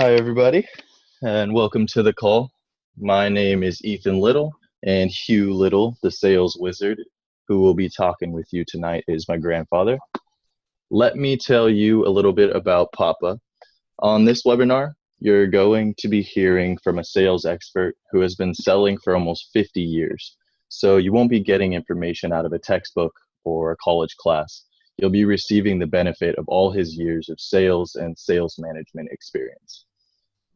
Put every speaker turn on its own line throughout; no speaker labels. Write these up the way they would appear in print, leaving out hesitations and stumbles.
Hi, everybody, and welcome to the call. My name is Ethan Little, and Hugh Little, the sales wizard, who will be talking with you tonight, is my grandfather. Let me tell you a little bit about Papa. On this webinar, you're going to be hearing from a sales expert who has been selling for almost 50 years. So you won't be getting information out of a textbook or a college class. You'll be receiving the benefit of all his years of sales and sales management experience.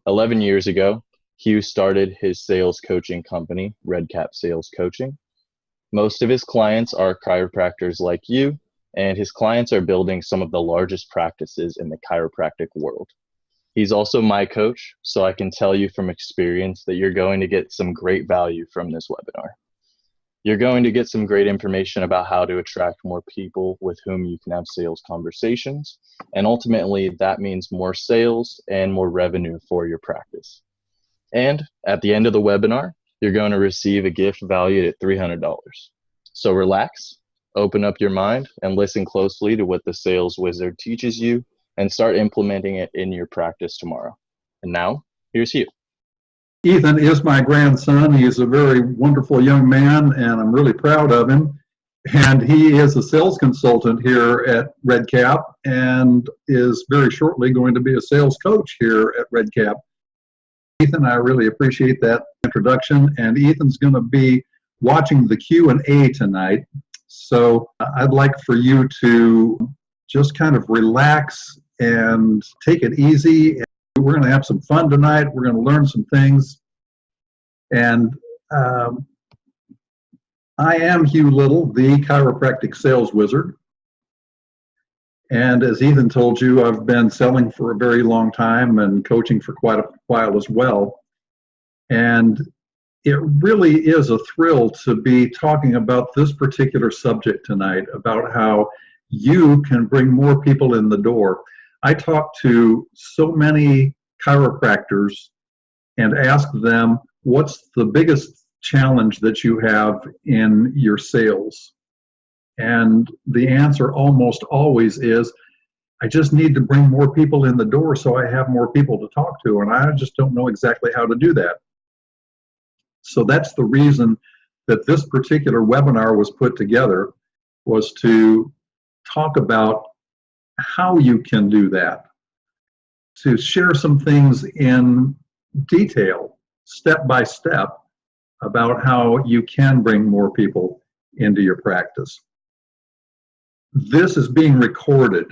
11 years ago, Hugh started his sales coaching company, Redcap Sales Coaching. Most of his clients are chiropractors like you, and his clients are building some of the largest practices in the chiropractic world. He's also my coach, so I can tell you from experience that you're going to get some great value from this webinar. You're going to get some great information about how to attract more people with whom you can have sales conversations. And ultimately, that means more sales and more revenue for your practice. And at the end of the webinar, you're going to receive a gift valued at $300. So relax, open up your mind, and listen closely to what the sales wizard teaches you and start implementing it in your practice tomorrow. And now, here's Hugh.
Ethan is my grandson. He is a very wonderful young man, and I'm really proud of him. And he is a sales consultant here at Redcap and is very shortly going to be a sales coach here at Redcap. Ethan, I really appreciate that introduction. And Ethan's going to be watching the Q&A tonight. So I'd like for you to just kind of relax and take it easy. We're going to have some fun tonight. We're going to learn some things. And I am Hugh Little, the chiropractic sales wizard. And as Ethan told you, I've been selling for a very long time and coaching for quite a while as well. And it really is a thrill to be talking about this particular subject tonight, about how you can bring more people in the door. I talk to so many chiropractors and ask them, what's the biggest challenge that you have in your sales? And the answer almost always is, I just need to bring more people in the door so I have more people to talk to, and I just don't know exactly how to do that. So that's the reason that this particular webinar was put together, was to talk about how you can do that, to share some things in detail, step by step, about how you can bring more people into your practice. This is being recorded,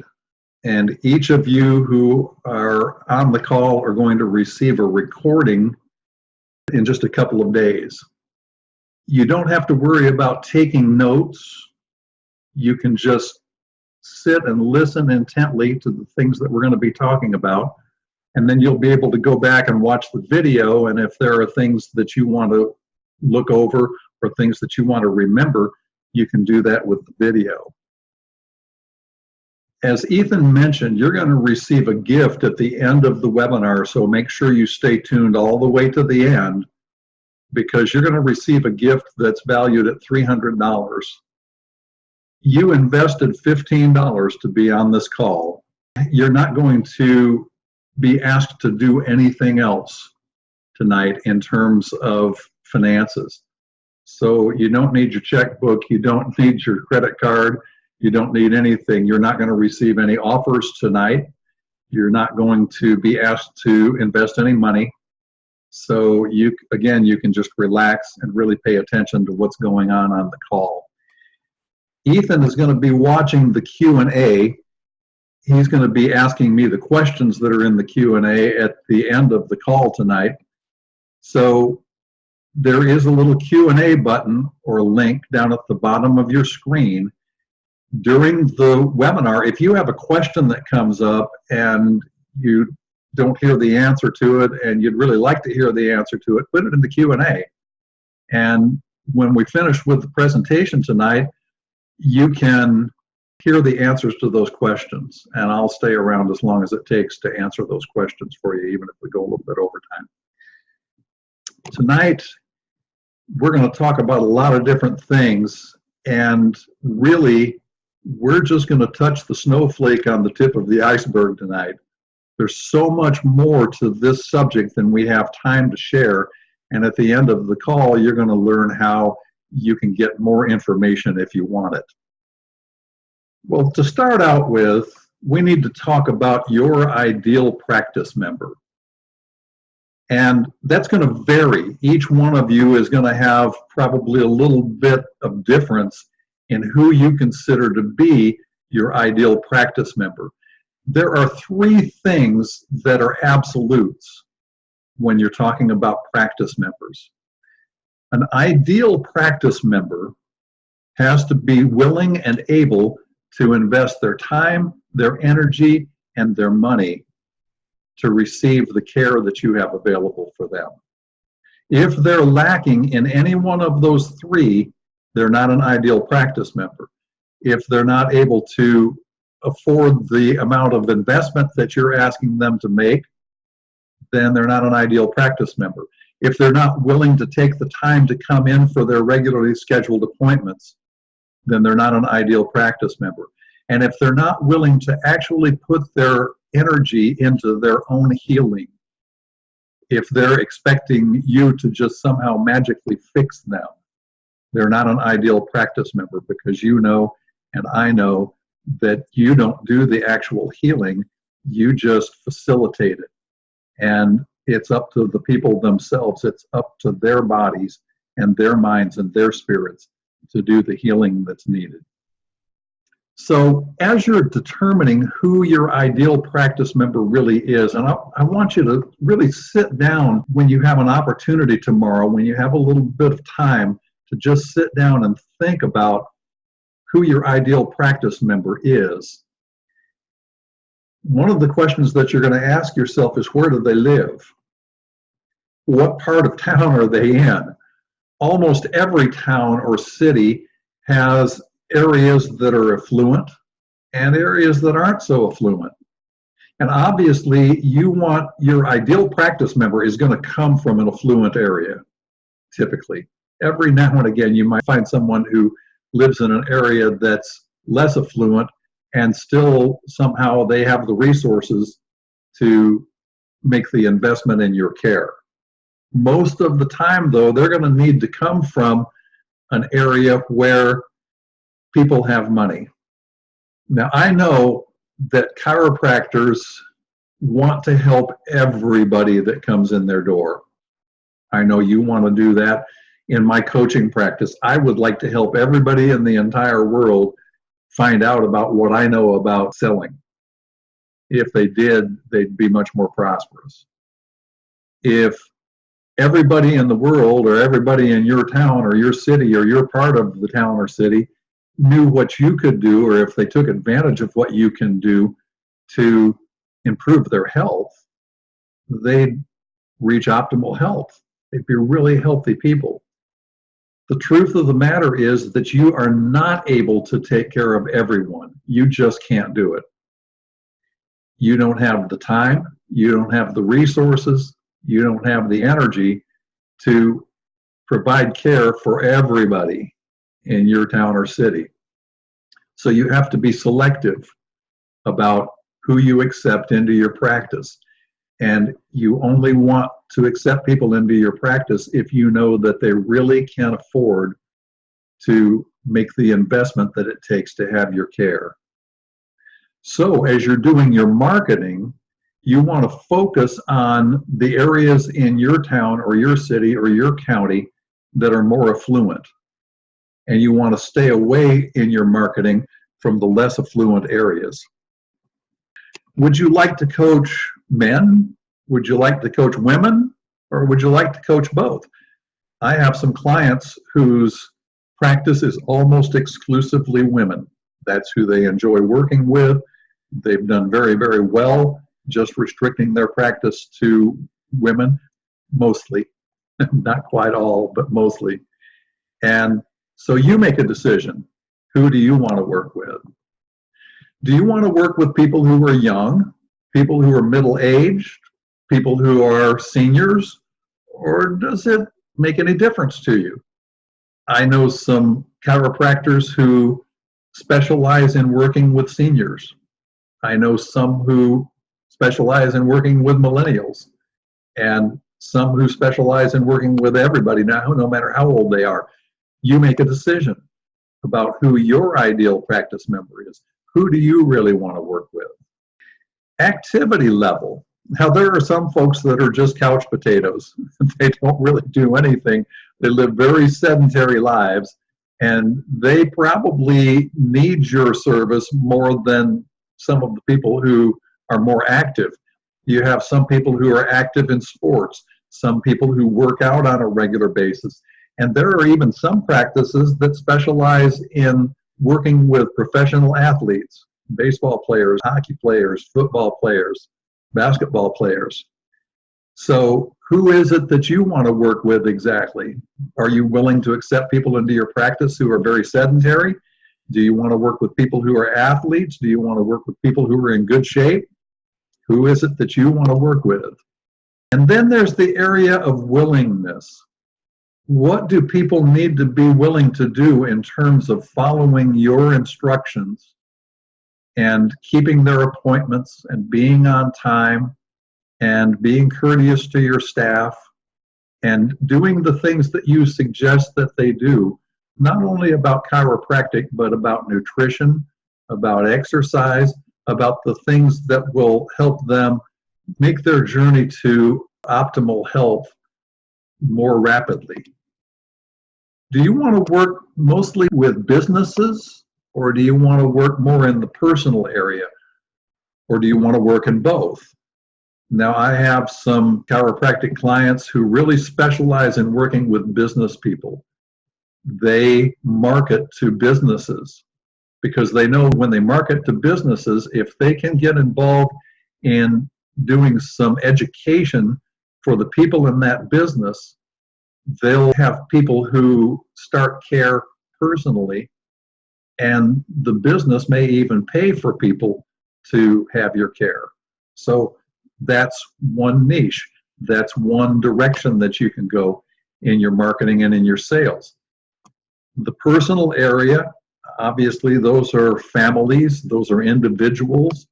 and each of you who are on the call are going to receive a recording in just a couple of days. You don't have to worry about taking notes. You can just sit and listen intently to the things that we're going to be talking about, and then you'll be able to go back and watch the video, and if there are things that you want to look over or things that you want to remember, you can do that with the video. As Ethan mentioned, you're going to receive a gift at the end of the webinar, so make sure you stay tuned all the way to the end, because you're going to receive a gift that's valued at $300. You invested $15 to be on this call. You're not going to be asked to do anything else tonight in terms of finances. So you don't need your checkbook, you don't need your credit card, you don't need anything. You're not going to receive any offers tonight. You're not going to be asked to invest any money. So you can just relax and really pay attention to what's going on the call. Ethan is going to be watching the Q&A. He's going to be asking me the questions that are in the Q&A at the end of the call tonight. So there is a little Q&A button or link down at the bottom of your screen. During the webinar, if you have a question that comes up and you don't hear the answer to it and you'd really like to hear the answer to it, put it in the Q&A. And when we finish with the presentation tonight, you can hear the answers to those questions, and I'll stay around as long as it takes to answer those questions for you, even if we go a little bit over time. Tonight, we're going to talk about a lot of different things, and really, we're just going to touch the snowflake on the tip of the iceberg tonight. There's so much more to this subject than we have time to share. And at the end of the call, you're going to learn how you can get more information if you want it. Well, to start out with, we need to talk about your ideal practice member. And that's going to vary. Each one of you is going to have probably a little bit of difference in who you consider to be your ideal practice member. There are three things that are absolutes when you're talking about practice members. An ideal practice member has to be willing and able to invest their time, their energy, and their money to receive the care that you have available for them. If they're lacking in any one of those three, they're not an ideal practice member. If they're not able to afford the amount of investment that you're asking them to make, then they're not an ideal practice member. If they're not willing to take the time to come in for their regularly scheduled appointments, then they're not an ideal practice member. And if they're not willing to actually put their energy into their own healing, if they're expecting you to just somehow magically fix them, they're not an ideal practice member, because you know and I know that you don't do the actual healing, you just facilitate it. And it's up to the people themselves, it's up to their bodies and their minds and their spirits to do the healing that's needed. So as you're determining who your ideal practice member really is, and I want you to really sit down when you have an opportunity tomorrow, when you have a little bit of time, to just sit down and think about who your ideal practice member is. One of the questions that you're going to ask yourself is, where do they live? What part of town are they in? Almost every town or city has areas that are affluent and areas that aren't so affluent. And obviously, you want your ideal practice member is going to come from an affluent area, typically. Every now and again, you might find someone who lives in an area that's less affluent and still somehow they have the resources to make the investment in your care. Most of the time, though, they're going to need to come from an area where people have money. Now, I know that chiropractors want to help everybody that comes in their door. I know you want to do that. In my coaching practice, I would like to help everybody in the entire world find out about what I know about selling. If they did, they'd be much more prosperous. If everybody in the world, or everybody in your town or your city or your part of the town or city, knew what you could do, or if they took advantage of what you can do to improve their health, they'd reach optimal health. They'd be really healthy people. The truth of the matter is that you are not able to take care of everyone. You just can't do it. You don't have the time, you don't have the resources, you don't have the energy to provide care for everybody in your town or city. So you have to be selective about who you accept into your practice. And you only want to accept people into your practice if you know that they really can afford to make the investment that it takes to have your care. So as you're doing your marketing, you want to focus on the areas in your town or your city or your county that are more affluent. And you want to stay away in your marketing from the less affluent areas. Would you like to coach men? Would you like to coach women? Or would you like to coach both? I have some clients whose practice is almost exclusively women. That's who they enjoy working with. They've done very, very well just restricting their practice to women, mostly. Not quite all, but mostly. And so you make a decision. Who do you want to work with? Do you want to work with people who are young, people who are middle-aged, people who are seniors, or does it make any difference to you? I know some chiropractors who specialize in working with seniors. I know some who specialize in working with millennials, and some who specialize in working with everybody now, no matter how old they are. You make a decision about who your ideal practice member is. Who do you really want to work with? Activity level. Now, there are some folks that are just couch potatoes. They don't really do anything. They live very sedentary lives, and they probably need your service more than some of the people who are more active. You have some people who are active in sports, some people who work out on a regular basis, and there are even some practices that specialize in working with professional athletes, baseball players, hockey players, football players, basketball players. So who is it that you want to work with exactly? Are you willing to accept people into your practice who are very sedentary? Do you want to work with people who are athletes? Do you want to work with people who are in good shape? Who is it that you want to work with? And then there's the area of willingness. What do people need to be willing to do in terms of following your instructions and keeping their appointments and being on time and being courteous to your staff and doing the things that you suggest that they do, not only about chiropractic, but about nutrition, about exercise, about the things that will help them make their journey to optimal health more rapidly. Do you want to work mostly with businesses, or do you want to work more in the personal area? Or do you want to work in both? Now, I have some chiropractic clients who really specialize in working with business people. They market to businesses because they know when they market to businesses, if they can get involved in doing some education for the people in that business, they'll have people who start care personally, and the business may even pay for people to have your care. So that's one niche. That's one direction that you can go in your marketing and in your sales. The personal area, obviously, those are families, those are individuals,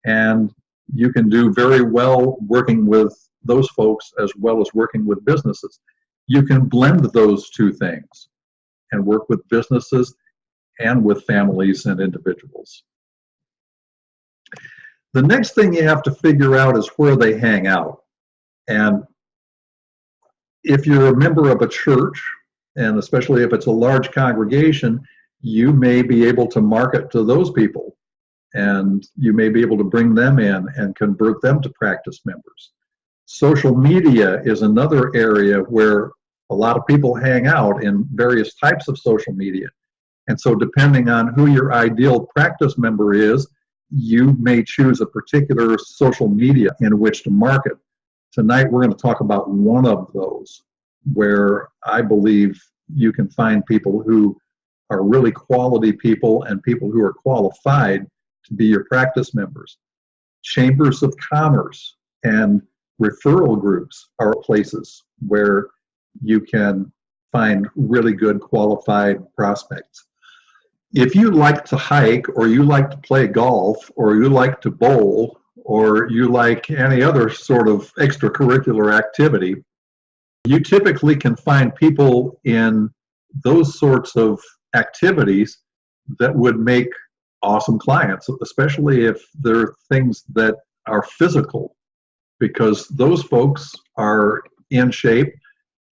and you can do very well working with those folks as well as working with businesses. You can blend those two things and work with businesses and with families and individuals. The next thing you have to figure out is where they hang out. And if you're a member of a church, and especially if it's a large congregation, you may be able to market to those people, and you may be able to bring them in and convert them to practice members. Social media is another area where a lot of people hang out in various types of social media. And so depending on who your ideal practice member is, you may choose a particular social media in which to market. Tonight, we're going to talk about one of those where I believe you can find people who are really quality people and people who are qualified to be your practice members. Chambers of commerce and referral groups are places where you can find really good qualified prospects. If you like to hike, or you like to play golf, or you like to bowl, or you like any other sort of extracurricular activity, you typically can find people in those sorts of activities that would make awesome clients, especially if they're things that are physical, because those folks are in shape,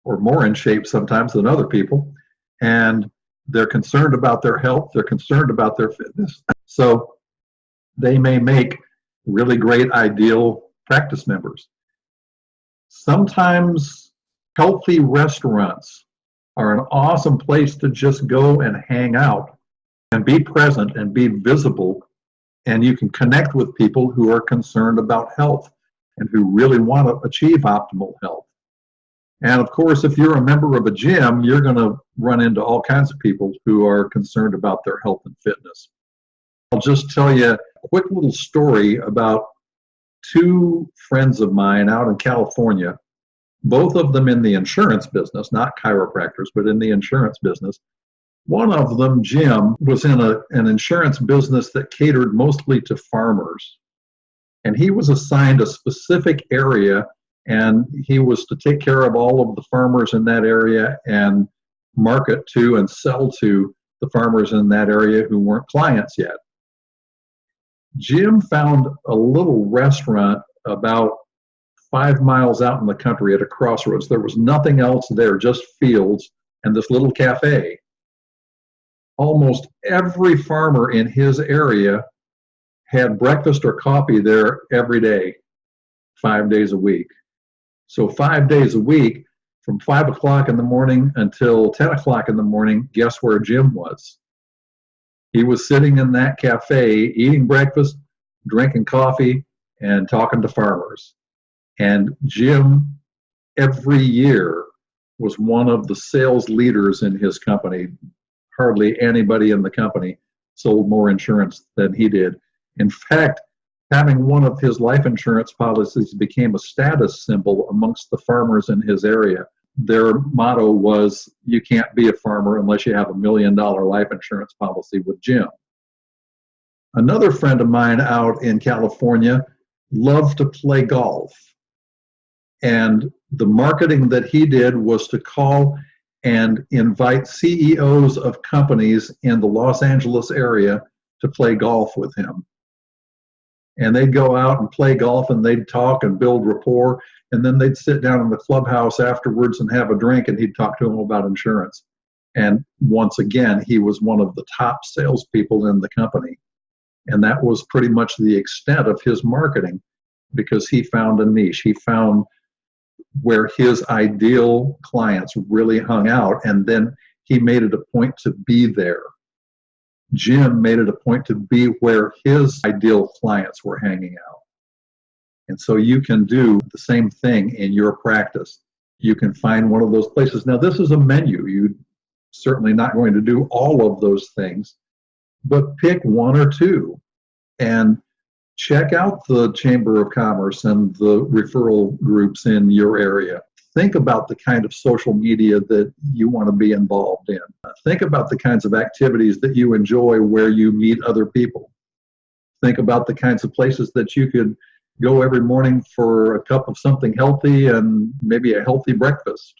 or more in shape sometimes than other people, and they're concerned about their health, they're concerned about their fitness. So they may make really great ideal practice members. Sometimes healthy restaurants are an awesome place to just go and hang out and be present and be visible, and you can connect with people who are concerned about health and who really want to achieve optimal health. And of course, if you're a member of a gym, you're going to run into all kinds of people who are concerned about their health and fitness. I'll just tell you a quick little story about two friends of mine out in California, both of them in the insurance business, not chiropractors, but in the insurance business. One of them, Jim, was in an insurance business that catered mostly to farmers. And he was assigned a specific area, and he was to take care of all of the farmers in that area and market to and sell to the farmers in that area who weren't clients yet. Jim found a little restaurant about 5 miles out in the country at a crossroads. There was nothing else there, just fields and this little cafe. Almost every farmer in his area had breakfast or coffee there every day, 5 days a week. So 5 days a week, from 5 o'clock in the morning until 10 o'clock in the morning, guess where Jim was? He was sitting in that cafe, eating breakfast, drinking coffee, and talking to farmers. And Jim, every year, was one of the sales leaders in his company. Hardly anybody in the company sold more insurance than he did. In fact, having one of his life insurance policies became a status symbol amongst the farmers in his area. Their motto was, you can't be a farmer unless you have $1 million life insurance policy with Jim. Another friend of mine out in California loved to play golf. And the marketing that he did was to call and invite CEOs of companies in the Los Angeles area to play golf with him. And they'd go out and play golf, and they'd talk and build rapport, and then they'd sit down in the clubhouse afterwards and have a drink, and he'd talk to them about insurance. And once again, he was one of the top salespeople in the company. And that was pretty much the extent of his marketing, because he found a niche. He found where his ideal clients really hung out, and then he made it a point to be there. Jim made it a point to be where his ideal clients were hanging out. And so you can do the same thing in your practice. You can find one of those places. Now, this is a menu. You're certainly not going to do all of those things, but pick one or two and check out the Chamber of Commerce and the referral groups in your area. Think about the kind of social media that you want to be involved in. Think about the kinds of activities that you enjoy where you meet other people. Think about the kinds of places that you could go every morning for a cup of something healthy and maybe a healthy breakfast.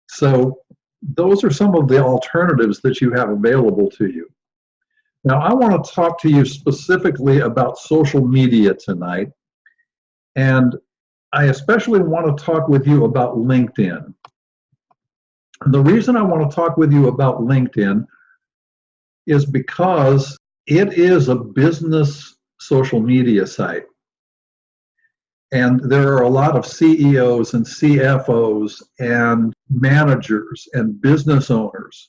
So those are some of the alternatives that you have available to you. Now, I want to talk to you specifically about social media tonight, and I especially want to talk with you about LinkedIn. The reason I want to talk with you about LinkedIn is because it is a business social media site. And there are a lot of CEOs and CFOs and managers and business owners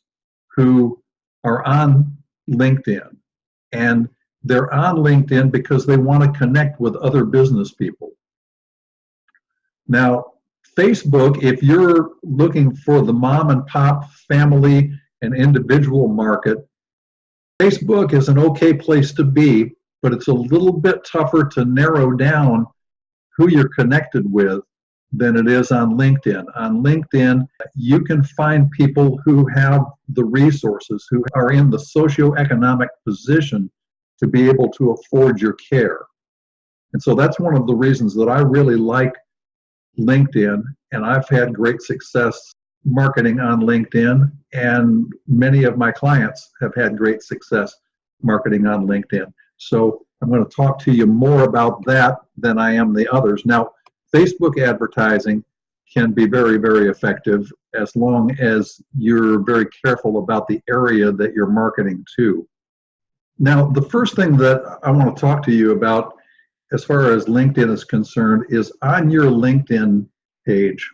who are on LinkedIn. And they're on LinkedIn because they want to connect with other business people. Now, Facebook, if you're looking for the mom and pop family and individual market, Facebook is an okay place to be, but it's a little bit tougher to narrow down who you're connected with than it is on LinkedIn. On LinkedIn, you can find people who have the resources, who are in the socioeconomic position to be able to afford your care. And so that's one of the reasons that I really like LinkedIn, and I've had great success marketing on LinkedIn, and many of my clients have had great success marketing on LinkedIn. So I'm going to talk to you more about that than I am the others. Now, Facebook advertising can be very, very effective as long as you're very careful about the area that you're marketing to. Now, the first thing that I want to talk to you about as far as LinkedIn is concerned is on your LinkedIn page,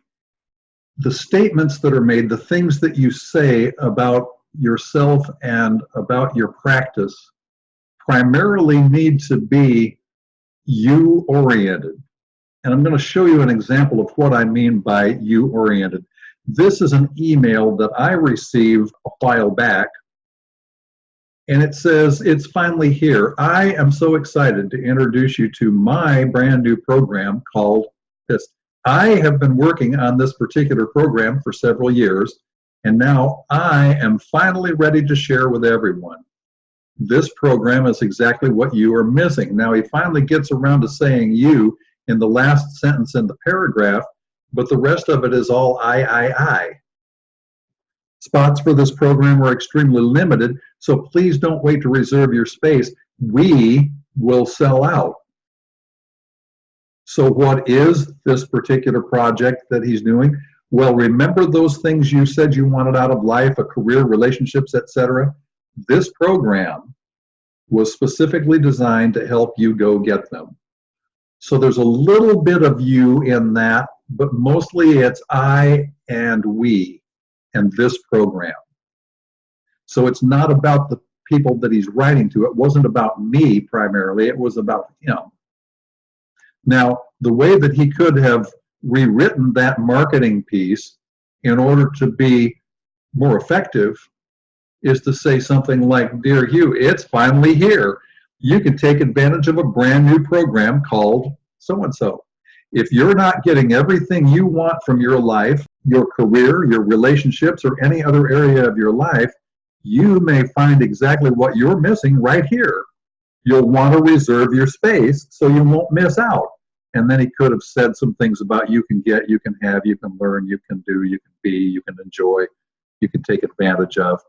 the statements that are made, the things that you say about yourself and about your practice primarily need to be you-oriented. And I'm going to show you an example of what I mean by you-oriented. This is an email that I received a while back, and it says, "It's finally here. I am so excited to introduce you to my brand new program called this. I have been working on this particular program for several years, and now I am finally ready to share with everyone. This program is exactly what you are missing. Now he finally gets around to saying you in the last sentence in the paragraph, but the rest of it is all I. Spots for this program are extremely limited, so please don't wait to reserve your space. We will sell out. So what is this particular project that he's doing? Well, remember those things you said you wanted out of life, a career, relationships, etc.? This program was specifically designed to help you go get them. So there's a little bit of you in that, but mostly it's I and we and this program. So it's not about the people that he's writing to. It wasn't about me primarily. It was about him. Now, the way that he could have rewritten that marketing piece in order to be more effective is to say something like, "Dear Hugh, it's finally here. You can take advantage of a brand new program called so-and-so. If you're not getting everything you want from your life, your career, your relationships, or any other area of your life, you may find exactly what you're missing right here. You'll want to reserve your space so you won't miss out." And then he could have said some things about you can get, you can have, you can learn, you can do, you can be, you can enjoy, you can take advantage of.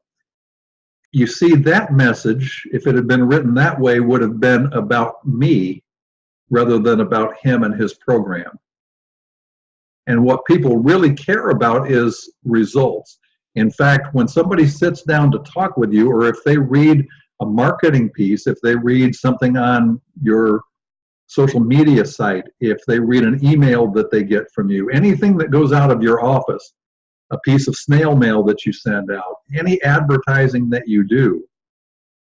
You see, that message, if it had been written that way, would have been about me rather than about him and his program. And what people really care about is results. In fact, when somebody sits down to talk with you, or if they read a marketing piece, if they read something on your social media site, if they read an email that they get from you, anything that goes out of your office, a piece of snail mail that you send out, any advertising that you do,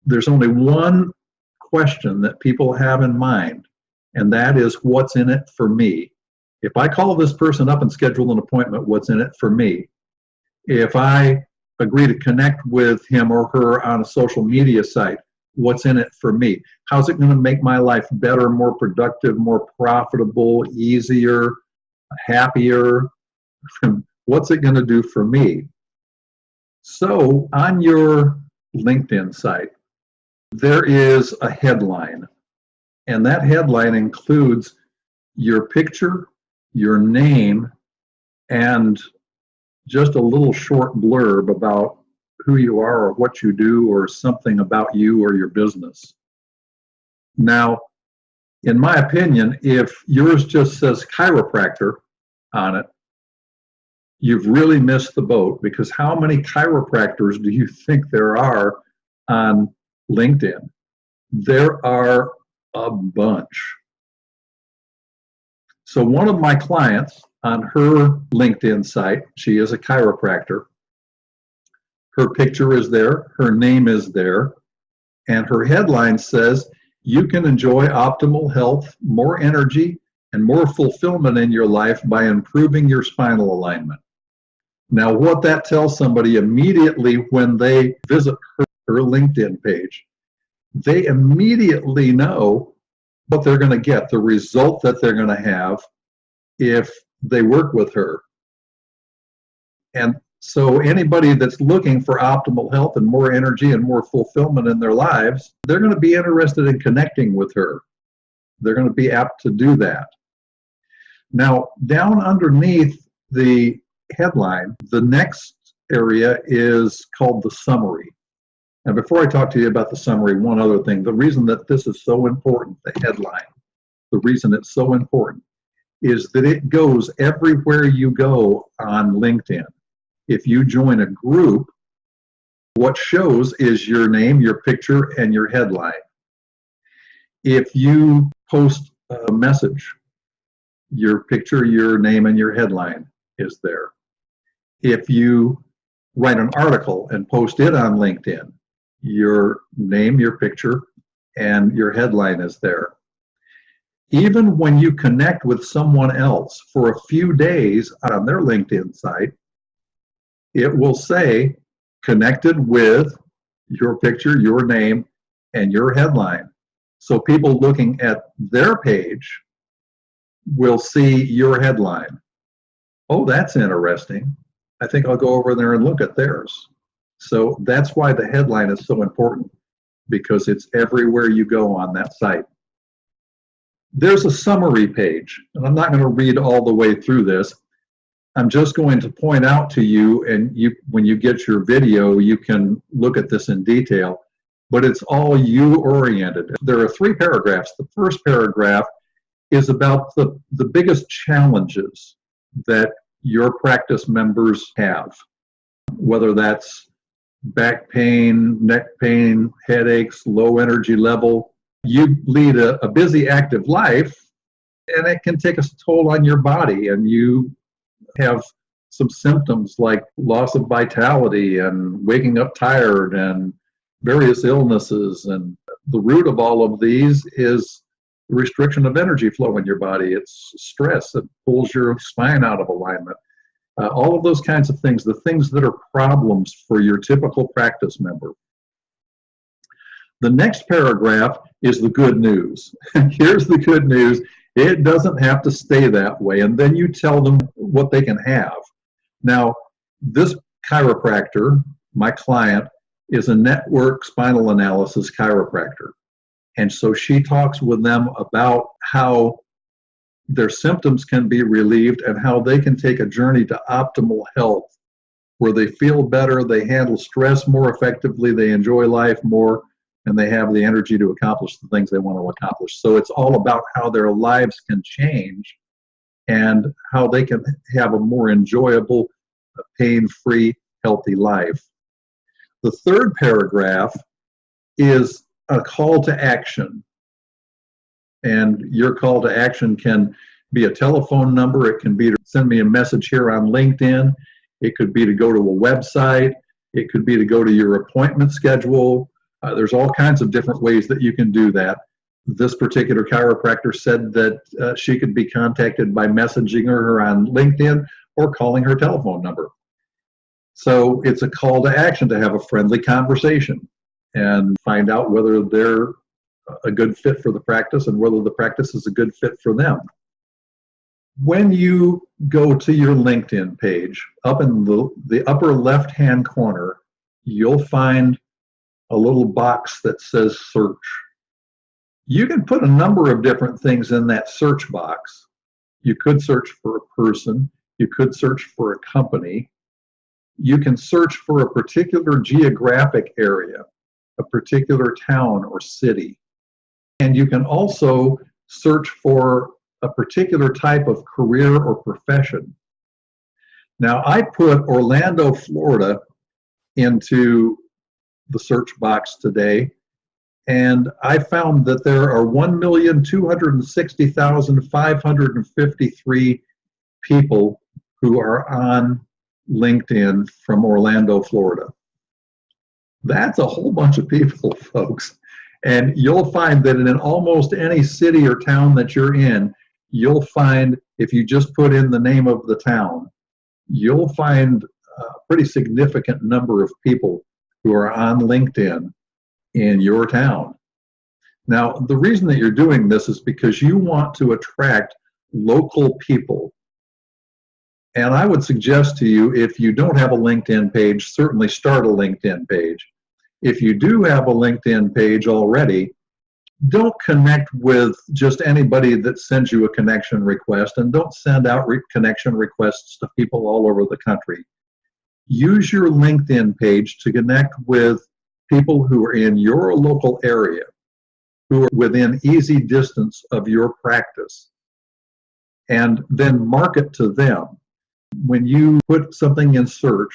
there's only one question that people have in mind, and that is, what's in it for me? If I call this person up and schedule an appointment, what's in it for me? If I agree to connect with him or her on a social media site, what's in it for me? How's it going to make my life better, more productive, more profitable, easier, happier? What's it going to do for me? So on your LinkedIn site, there is a headline, and that headline includes your picture, your name, and just a little short blurb about who you are or what you do or something about you or your business. Now, in my opinion, if yours just says chiropractor on it, you've really missed the boat, because how many chiropractors do you think there are on LinkedIn? There are a bunch. So one of my clients on her LinkedIn site, she is a chiropractor. Her picture is there, her name is there, and her headline says, "You can enjoy optimal health, more energy, and more fulfillment in your life by improving your spinal alignment." Now, what that tells somebody immediately when they visit her LinkedIn page, they immediately know what they're going to get, the result that they're going to have if they work with her. And so anybody that's looking for optimal health and more energy and more fulfillment in their lives, they're going to be interested in connecting with her. They're going to be apt to do that. Now, down underneath the headline, the next area is called the summary. Now, before I talk to you about the summary, one other thing. The reason that this is so important, the headline, the reason it's so important is that it goes everywhere you go on LinkedIn. If you join a group, what shows is your name, your picture, and your headline. If you post a message, your picture, your name, and your headline is there. If you write an article and post it on LinkedIn, your name, your picture, and your headline is there. Even when you connect with someone else for a few days on their LinkedIn site, it will say connected with your picture, your name, and your headline. So people looking at their page will see your headline. Oh, that's interesting. I think I'll go over there and look at theirs. So that's why the headline is so important. because it's everywhere you go on that site. There's a summary page, and I'm not going to read all the way through this. I'm just going to point out to you, and when you get your video, you can look at this in detail, but it's all you-oriented. There are 3 paragraphs. The first paragraph is about the biggest challenges that your practice members have, whether that's back pain, neck pain, headaches, low energy level. You lead a busy, active life, and it can take a toll on your body, and you have some symptoms like loss of vitality and waking up tired and various illnesses. And the root of all of these is the restriction of energy flow in your body. It's stress that pulls your spine out of alignment. All of those kinds of things, the things that are problems for your typical practice member. The next paragraph is the good news. Here's the good news. It doesn't have to stay that way. And then you tell them what they can have. Now, this chiropractor, my client, is a network spinal analysis chiropractor. And so she talks with them about how their symptoms can be relieved and how they can take a journey to optimal health, where they feel better, they handle stress more effectively, they enjoy life more, and they have the energy to accomplish the things they want to accomplish. So it's all about how their lives can change and how they can have a more enjoyable, pain-free, healthy life. The third paragraph is a call to action. And your call to action can be a telephone number. It can be to send me a message here on LinkedIn. It could be to go to a website. It could be to go to your appointment schedule. There's all kinds of different ways that you can do that. This particular chiropractor said that she could be contacted by messaging her on LinkedIn or calling her telephone number. So it's a call to action to have a friendly conversation and find out whether they're a good fit for the practice and whether the practice is a good fit for them. When you go to your LinkedIn page, up in the upper left-hand corner, you'll find a little box that says search. You can put a number of different things in that search box. You could search for a person. You could search for a company. You can search for a particular geographic area, a particular town or city. And you can also search for a particular type of career or profession. Now, I put Orlando, Florida into the search box today, and I found that there are 1,260,553 people who are on LinkedIn from Orlando, Florida. That's a whole bunch of people, folks. And you'll find that in almost any city or town that you're in, you'll find, if you just put in the name of the town, you'll find a pretty significant number of people who are on LinkedIn in your town. Now, the reason that you're doing this is because you want to attract local people. And I would suggest to you, if you don't have a LinkedIn page, certainly start a LinkedIn page. If you do have a LinkedIn page already, don't connect with just anybody that sends you a connection request, and don't send out connection requests to people all over the country. Use your LinkedIn page to connect with people who are in your local area, who are within easy distance of your practice, and then market to them. When you put something in search,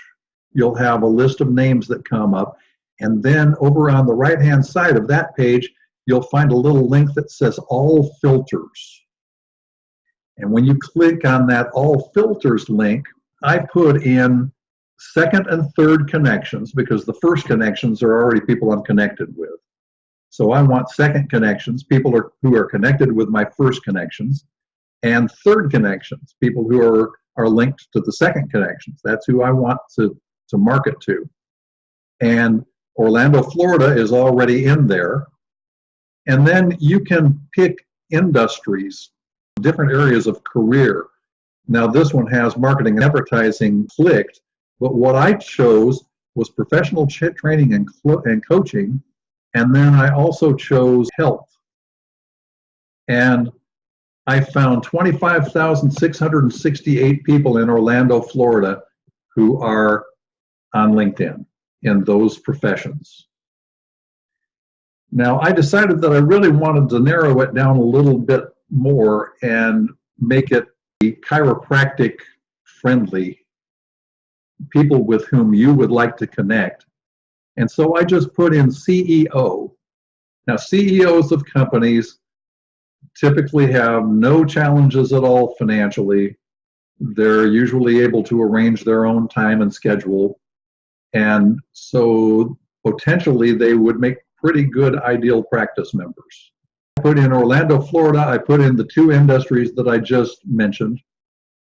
you'll have a list of names that come up, and then over on the right-hand side of that page, you'll find a little link that says All Filters. And when you click on that All Filters link, I put in second and third connections, because the first connections are already people I'm connected with. So I want second connections, people who are connected with my first connections, and third connections, people who are linked to the second connections. That's who I want to market to. And Orlando, Florida is already in there. And then you can pick industries, different areas of career. Now this one has marketing and advertising clicked, but what I chose was professional training and coaching And then I also chose health. And I found 25,668 people in Orlando, Florida, who are on LinkedIn in those professions. Now, I decided that I really wanted to narrow it down a little bit more and make it chiropractic friendly, people with whom you would like to connect. And so I just put in CEO. Now, CEOs of companies typically have no challenges at all financially. They're usually able to arrange their own time and schedule. And so potentially they would make pretty good ideal practice members. I put in Orlando, Florida. I put in the two industries that I just mentioned.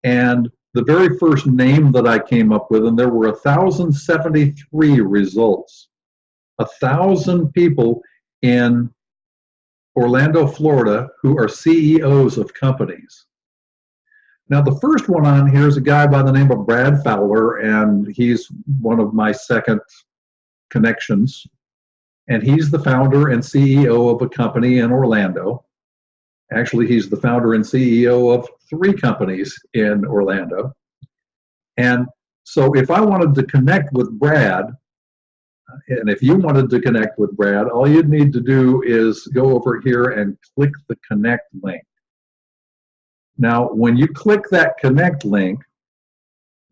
And the very first name that I came up with, and there were 1,073 results, 1,000 people in Orlando, Florida, who are CEOs of companies. Now, the first one on here is a guy by the name of Brad Fowler, and he's one of my second connections. And he's the founder and CEO of a company in Orlando. Actually, he's the founder and CEO of 3 companies in Orlando. And so if I wanted to connect with Brad, and if you wanted to connect with Brad, all you'd need to do is go over here and click the connect link. Now, when you click that connect link,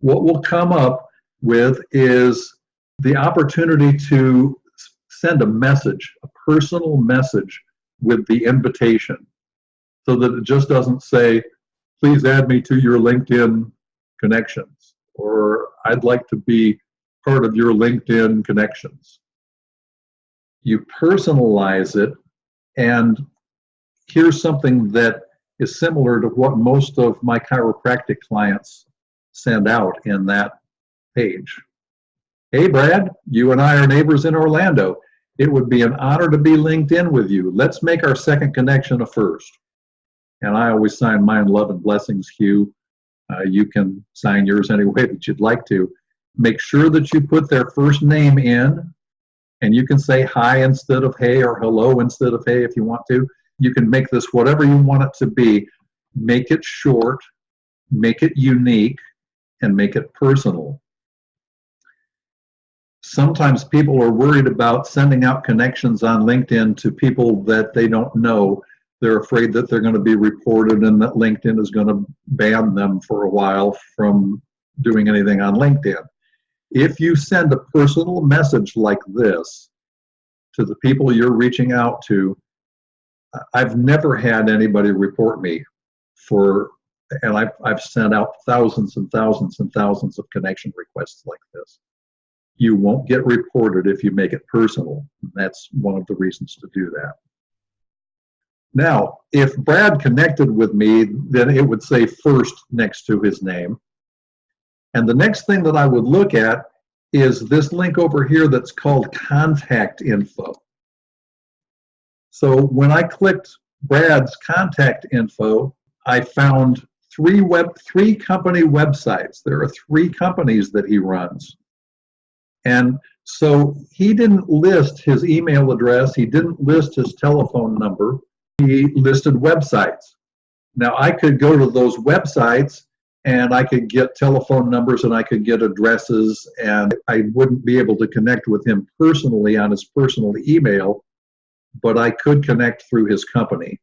what will come up with is the opportunity to send a message, a personal message with the invitation, so that it just doesn't say, please add me to your LinkedIn connections, or I'd like to be part of your LinkedIn connections. You personalize it, and here's something that is similar to what most of my chiropractic clients send out in that page. Hey, Brad, you and I are neighbors in Orlando. It would be an honor to be linked in with you. Let's make our second connection a first. And I always sign mine love and blessings, Hugh. You can sign yours any way that you'd like to. Make sure that you put their first name in, and you can say hi instead of hey, or hello instead of hey if you want to. You can make this whatever you want it to be. Make it short, make it unique, and make it personal. Sometimes people are worried about sending out connections on LinkedIn to people that they don't know. They're afraid that they're going to be reported and that LinkedIn is going to ban them for a while from doing anything on LinkedIn. If you send a personal message like this to the people you're reaching out to, I've never had anybody report me and I've sent out thousands and thousands and thousands of connection requests like this. You won't get reported if you make it personal. That's one of the reasons to do that. Now, if Brad connected with me, then it would say first next to his name. And the next thing that I would look at is this link over here that's called contact info. So when I clicked Brad's contact info, I found three company websites. There are 3 companies that he runs. And so he didn't list his email address. He didn't list his telephone number. He listed websites. Now I could go to those websites and I could get telephone numbers and I could get addresses, and I wouldn't be able to connect with him personally on his personal email, but I could connect through his company.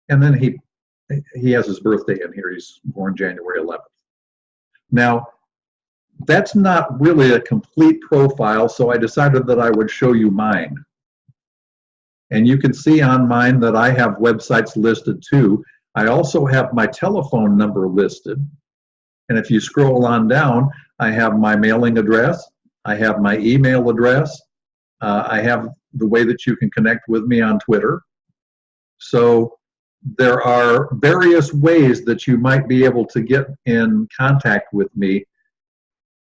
And then he has his birthday in here. He's born January 11th. Now, that's not really a complete profile, so I decided that I would show you mine. And you can see on mine that I have websites listed too. I also have my telephone number listed. And if you scroll on down, I have my mailing address, I have my email address, I have the way that you can connect with me on Twitter. So there are various ways that you might be able to get in contact with me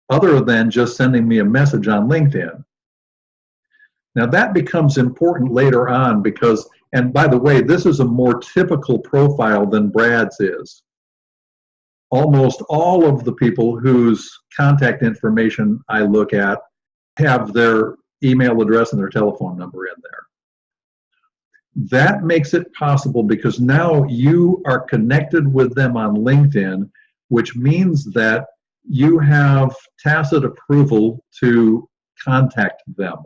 other than just sending me a message on LinkedIn. Now that becomes important later on because, and by the way, this is a more typical profile than Brad's is. Almost all of the people whose contact information I look at have their email address and their telephone number in there. That makes it possible because now you are connected with them on LinkedIn, which means that you have tacit approval to contact them.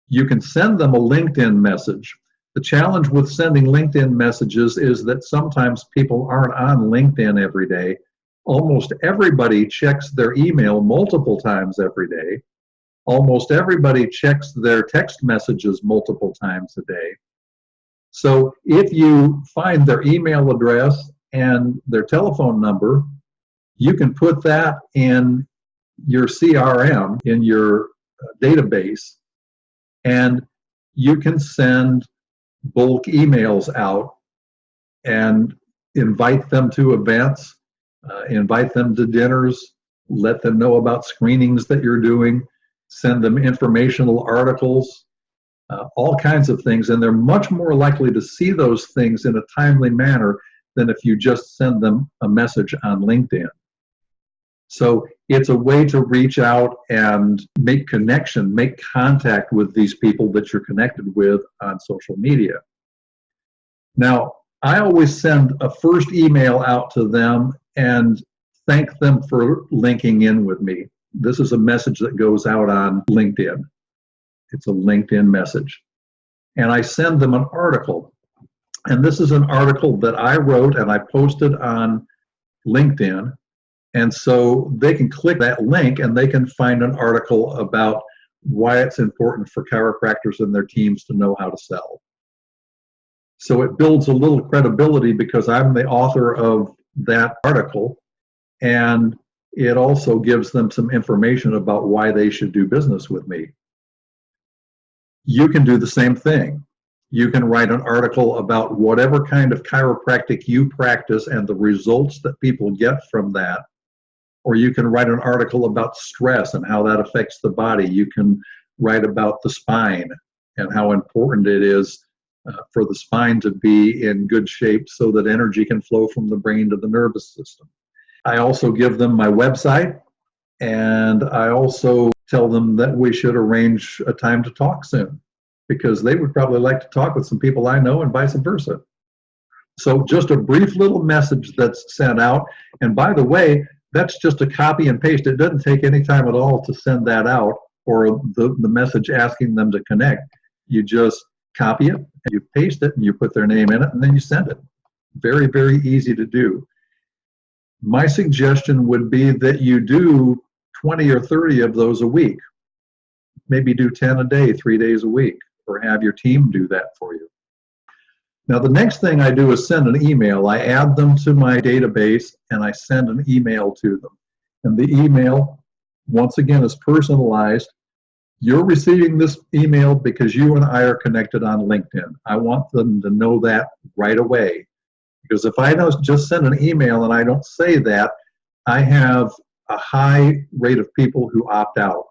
You can send them a LinkedIn message. The challenge with sending LinkedIn messages is that sometimes people aren't on LinkedIn every day. Almost everybody checks their email multiple times every day. Almost everybody checks their text messages multiple times a day. So if you find their email address and their telephone number, you can put that in your CRM, in your database, and you can send bulk emails out and invite them to events, invite them to dinners, let them know about screenings that you're doing, send them informational articles, all kinds of things. And they're much more likely to see those things in a timely manner than if you just send them a message on LinkedIn. So it's a way to reach out and make connection, make contact with these people that you're connected with on social media. Now, I always send a first email out to them and thank them for linking in with me. This is a message that goes out on LinkedIn. It's a LinkedIn message. And I send them an article. And this is an article that I wrote and I posted on LinkedIn. And so they can click that link and they can find an article about why it's important for chiropractors and their teams to know how to sell. So it builds a little credibility because I'm the author of that article, and it also gives them some information about why they should do business with me. You can do the same thing. You can write an article about whatever kind of chiropractic you practice and the results that people get from that. Or you can write an article about stress and how that affects the body. You can write about the spine and how important it is for the spine to be in good shape so that energy can flow from the brain to the nervous system. I also give them my website, and I also tell them that we should arrange a time to talk soon because they would probably like to talk with some people I know and vice versa. So just a brief little message that's sent out. And by the way, that's just a copy and paste. It doesn't take any time at all to send that out or the message asking them to connect. You just copy it, and you paste it, and you put their name in it, and then you send it. Very, very easy to do. My suggestion would be that you do 20 or 30 of those a week. Maybe do 10 a day, 3 days a week, or have your team do that for you. Now, the next thing I do is send an email. I add them to my database, and I send an email to them. And the email, once again, is personalized. You're receiving this email because you and I are connected on LinkedIn. I want them to know that right away. Because if I don't just send an email and I don't say that, I have a high rate of people who opt out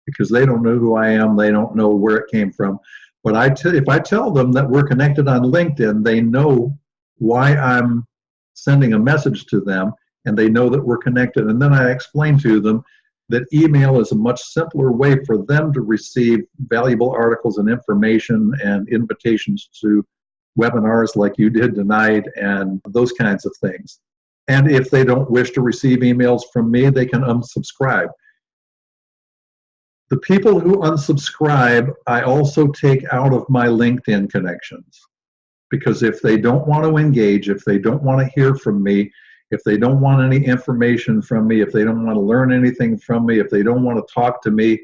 because they don't know who I am, they don't know where it came from. But if I tell them that we're connected on LinkedIn, they know why I'm sending a message to them, and they know that we're connected. And then I explain to them that email is a much simpler way for them to receive valuable articles and information and invitations to webinars like you did tonight and those kinds of things. And if they don't wish to receive emails from me, they can unsubscribe. The people who unsubscribe, I also take out of my LinkedIn connections. Because if they don't want to engage, if they don't want to hear from me, if they don't want any information from me, if they don't want to learn anything from me, if they don't want to talk to me,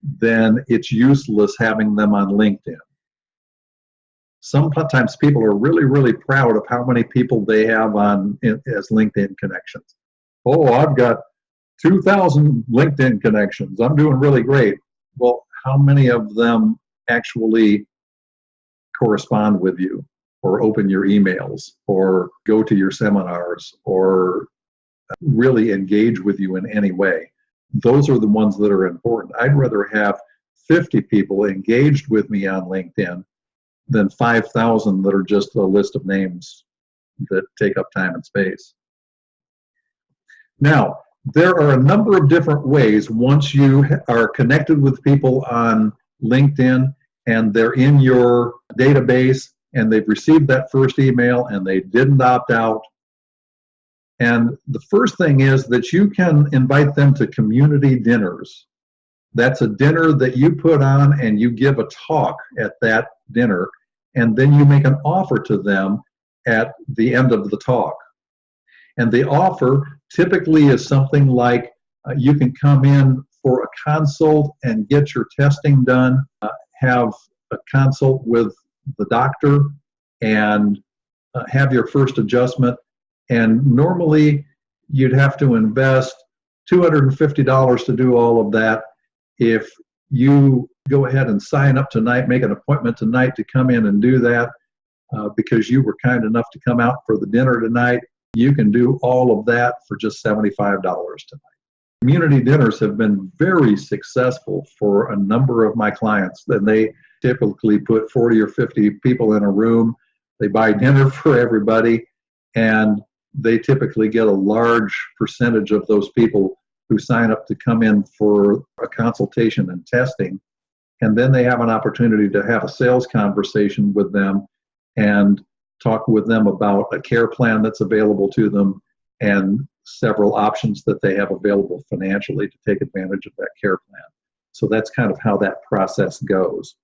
then it's useless having them on LinkedIn. Sometimes people are really, really proud of how many people they have as LinkedIn connections. Oh, I've got 2,000 LinkedIn connections. I'm doing really great. Well, how many of them actually correspond with you or open your emails or go to your seminars or really engage with you in any way? Those are the ones that are important. I'd rather have 50 people engaged with me on LinkedIn than 5,000 that are just a list of names that take up time and space. Now, There are a number of different ways once you are connected with people on LinkedIn and they're in your database and they've received that first email and they didn't opt out. And the first thing is that you can invite them to community dinners. That's a dinner that you put on and you give a talk at that dinner, and then you make an offer to them at the end of the talk. And the offer typically is something like you can come in for a consult and get your testing done, have a consult with the doctor, and have your first adjustment. And normally you'd have to invest $250 to do all of that. If you go ahead and sign up tonight, make an appointment tonight to come in and do that, because you were kind enough to come out for the dinner tonight, you can do all of that for just $75 tonight. Community dinners have been very successful for a number of my clients. Then they typically put 40 or 50 people in a room. They buy dinner for everybody, and they typically get a large percentage of those people who sign up to come in for a consultation and testing. And then they have an opportunity to have a sales conversation with them and talk with them about a care plan that's available to them and several options that they have available financially to take advantage of that care plan. So that's kind of how that process goes.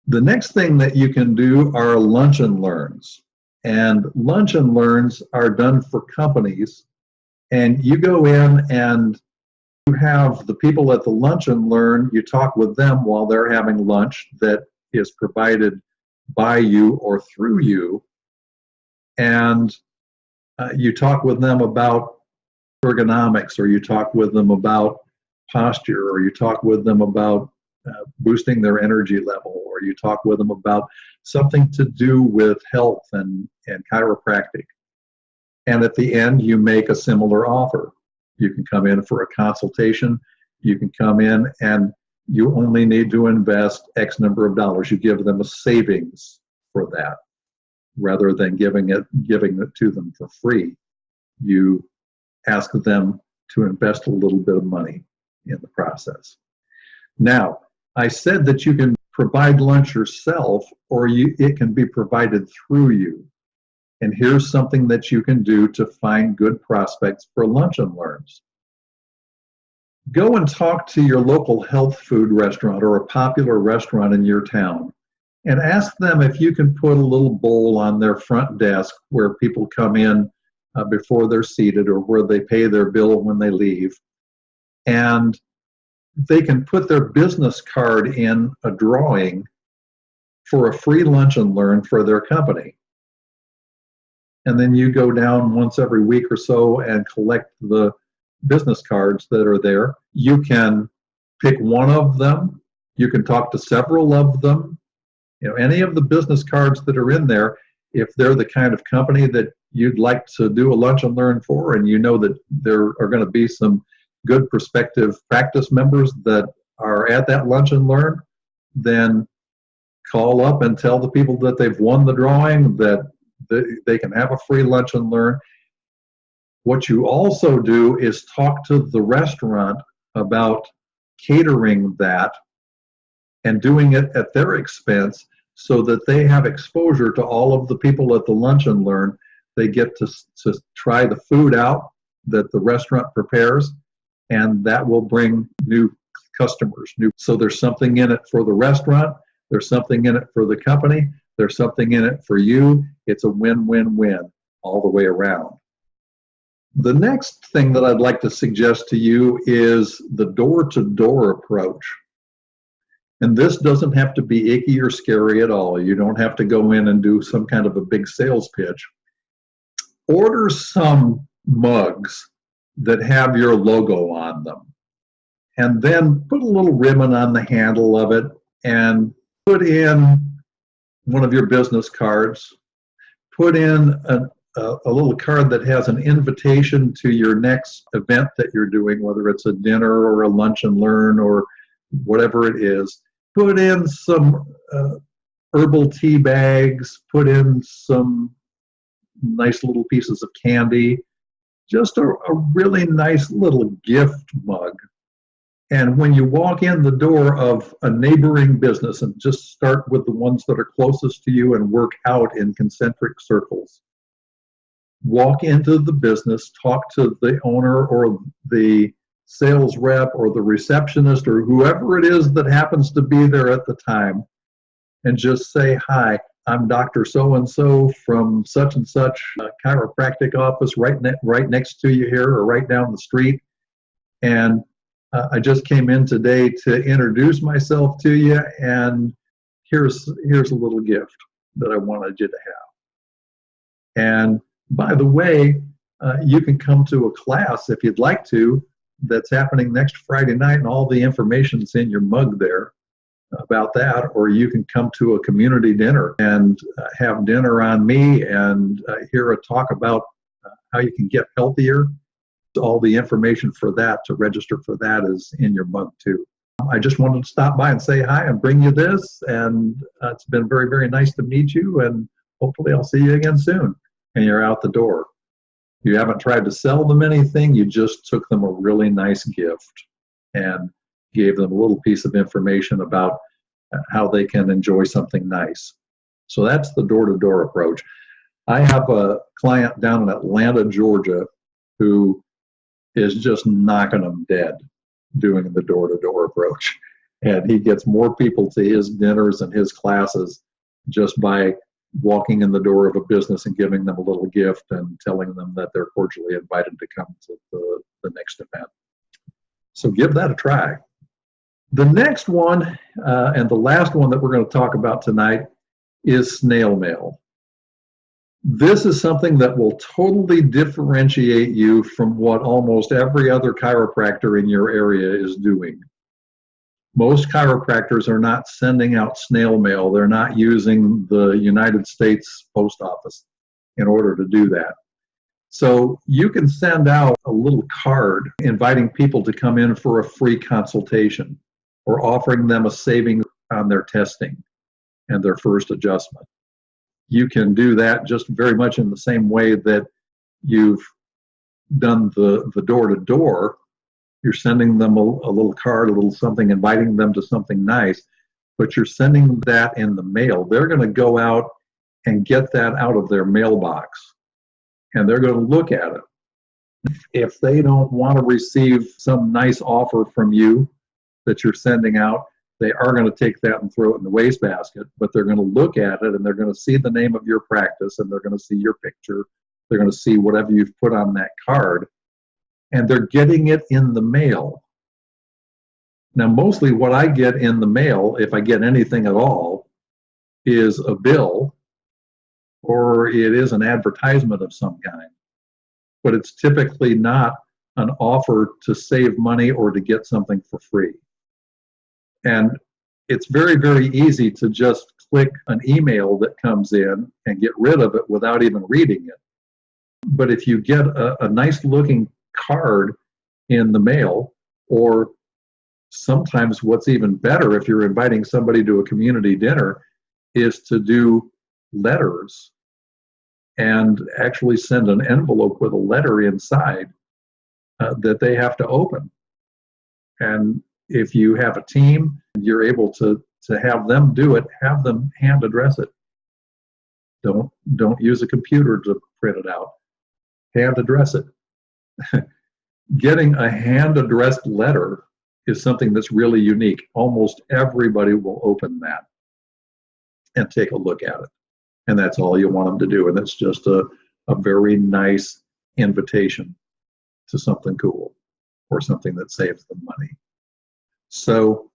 The next thing that you can do are lunch and learns. And lunch and learns are done for companies. And you go in and you have the people at the lunch and learn, you talk with them while they're having lunch that is provided by you or through you. And you talk with them about ergonomics, or you talk with them about posture, or you talk with them about boosting their energy level, or you talk with them about something to do with health and chiropractic. And at the end, you make a similar offer. You can come in for a consultation. You can come in and you only need to invest X number of dollars. You give them a savings for that rather than giving it to them for free. You ask them to invest a little bit of money in the process. Now, I said that you can provide lunch yourself, or it can be provided through you. And here's something that you can do to find good prospects for lunch and learns. Go and talk to your local health food restaurant or a popular restaurant in your town and ask them if you can put a little bowl on their front desk where people come in before they're seated, or where they pay their bill when they leave. And they can put their business card in a drawing for a free lunch and learn for their company. And then you go down once every week or so and collect the business cards that are there. You can pick one of them. You can talk to several of them. Any of the business cards that are in there, if they're the kind of company that you'd like to do a lunch and learn for, and you know that there are going to be some good prospective practice members that are at that lunch and learn, then call up and tell the people that they've won the drawing that they can have a free lunch and learn. What you also do is talk to the restaurant about catering that and doing it at their expense, so that they have exposure to all of the people at the lunch and learn. They get to try the food out that the restaurant prepares, and that will bring new customers. So there's something in it for the restaurant, there's something in it for the company, there's something in it for you. It's a win-win-win all the way around. The next thing that I'd like to suggest to you is the door-to-door approach. And this doesn't have to be icky or scary at all. You don't have to go in and do some kind of a big sales pitch. Order some mugs that have your logo on them, and then put a little ribbon on the handle of it and put in one of your business cards. Put in a little card that has an invitation to your next event that you're doing, whether it's a dinner or a lunch and learn or whatever it is. Put in some herbal tea bags, put in some nice little pieces of candy, just a really nice little gift mug. And when you walk in the door of a neighboring business, and just start with the ones that are closest to you and work out in concentric circles, walk into the business, talk to the owner or the sales rep or the receptionist or whoever it is that happens to be there at the time, and just say, "Hi, I'm Dr. So-and-so from such and such chiropractic office right next to you here, or right down the street. And I just came in today to introduce myself to you, and here's a little gift that I wanted you to have. And by the way, you can come to a class if you'd like to, that's happening next Friday night, and all the information's in your mug there about that, or you can come to a community dinner and have dinner on me and hear a talk about how you can get healthier." All the information for that, to register for that, is in your mug too. I just wanted to stop by and say hi and bring you this, and it's been very, very nice to meet you, and hopefully I'll see you again soon. And you're out the door. You haven't tried to sell them anything, you just took them a really nice gift and gave them a little piece of information about how they can enjoy something nice. So that's the door-to-door approach. I have a client down in Atlanta, Georgia, who is just knocking them dead doing the door-to-door approach. And he gets more people to his dinners and his classes just by walking in the door of a business and giving them a little gift and telling them that they're cordially invited to come to the next event. So give that a try. The next one, and the last one that we're going to talk about tonight, is snail mail. This is something that will totally differentiate you from what almost every other chiropractor in your area is doing. Most chiropractors are not sending out snail mail. They're not using the United States Post Office in order to do that. So you can send out a little card inviting people to come in for a free consultation, or offering them a savings on their testing and their first adjustment. You can do that just very much in the same way that you've done the door-to-door. You're sending them a little card, a little something, inviting them to something nice, but you're sending that in the mail. They're going to go out and get that out of their mailbox, and they're going to look at it. If they don't want to receive some nice offer from you that you're sending out, they are going to take that and throw it in the wastebasket, but they're going to look at it, and they're going to see the name of your practice, and they're going to see your picture. They're going to see whatever you've put on that card, and they're getting it in the mail. Now, mostly what I get in the mail, if I get anything at all, is a bill, or it is an advertisement of some kind. But it's typically not an offer to save money or to get something for free. And it's very, very easy to just click an email that comes in and get rid of it without even reading it. But if you get a nice looking card in the mail, or sometimes what's even better if you're inviting somebody to a community dinner, is to do letters and actually send an envelope with a letter inside that they have to open. And if you have a team, you're able to have them do it, have them hand address it. Don't use a computer to print it out. Hand address it. Getting a hand addressed letter is something that's really unique. Almost everybody will open that and take a look at it. And that's all you want them to do. And it's just a very nice invitation to something cool, or something that saves them money. So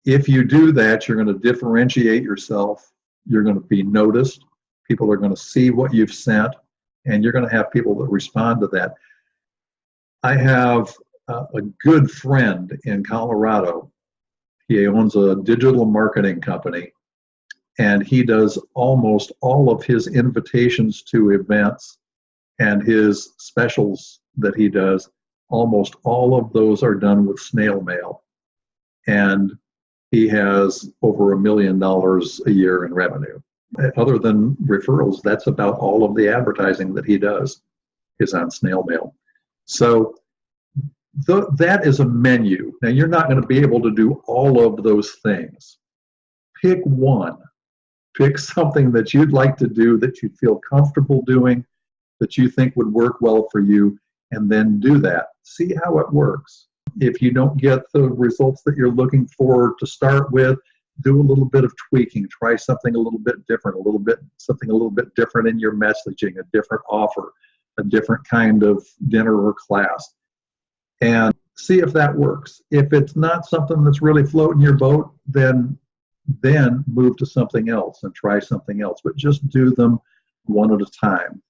if you do that, you're going to differentiate yourself. You're going to be noticed. People are going to see what you've sent, and you're going to have people that respond to that. I have a good friend in Colorado. He owns a digital marketing company, and he does almost all of his invitations to events and his specials that he does. Almost all of those are done with snail mail. And he has over $1 million a year in revenue. Other than referrals, that's about all of the advertising that he does. is on snail mail. So that is a menu. Now, you're not going to be able to do all of those things. Pick one. Pick something that you'd like to do, that you feel comfortable doing, that you think would work well for you, and then do that. See how it works. If you don't get the results that you're looking for to start with, do a little bit of tweaking. Try something a little bit different, something a little bit different in your messaging, a different offer, a different kind of dinner or class, and see if that works. If it's not something that's really floating your boat, then move to something else and try something else. But just do them one at a time.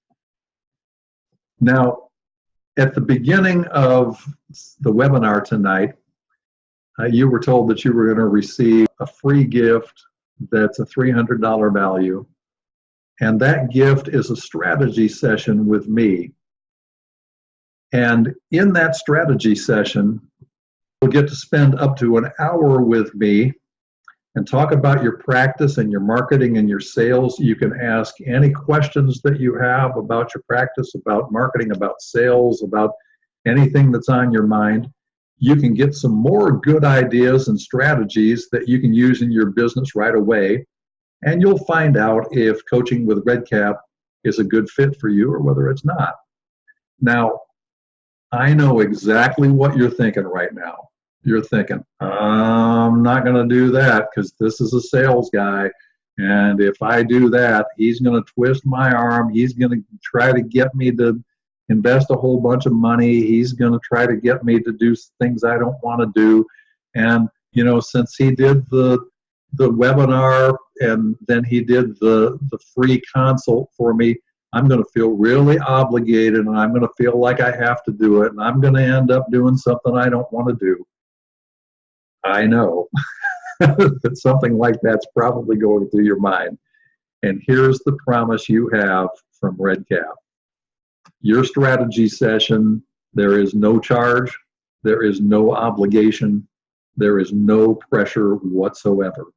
Now, at the beginning of the webinar tonight, you were told that you were going to receive a free gift that's a $300 value. And that gift is a strategy session with me. And in that strategy session, you'll get to spend up to an hour with me and talk about your practice and your marketing and your sales. You can ask any questions that you have about your practice, about marketing, about sales, about anything that's on your mind. You can get some more good ideas and strategies that you can use in your business right away. And you'll find out if coaching with RedCap is a good fit for you or whether it's not. Now, I know exactly what you're thinking right now. You're thinking, I'm not going to do that because this is a sales guy. And if I do that, he's going to twist my arm. He's going to try to get me to invest a whole bunch of money. He's going to try to get me to do things I don't want to do. And, you know, since he did the webinar and then he did the free consult for me, I'm going to feel really obligated and I'm going to feel like I have to do it. And I'm going to end up doing something I don't want to do. I know that something like that's probably going through your mind. And here's the promise you have from RedCap. Your strategy session, there is no charge, there is no obligation, there is no pressure whatsoever.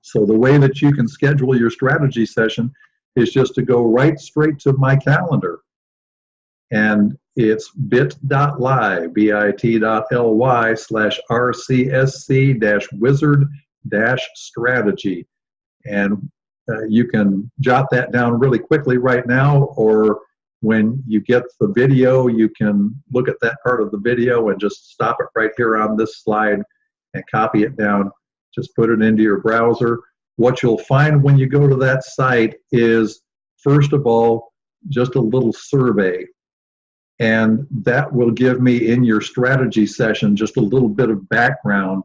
So the way that you can schedule your strategy session is just to go right straight to my calendar. And it's bit.ly, bit.ly/RCSC-wizard-strategy. And you can jot that down really quickly right now, or when you get the video, you can look at that part of the video and just stop it right here on this slide and copy it down. Just put it into your browser. What you'll find when you go to that site is, first of all, just a little survey. And that will give me in your strategy session just a little bit of background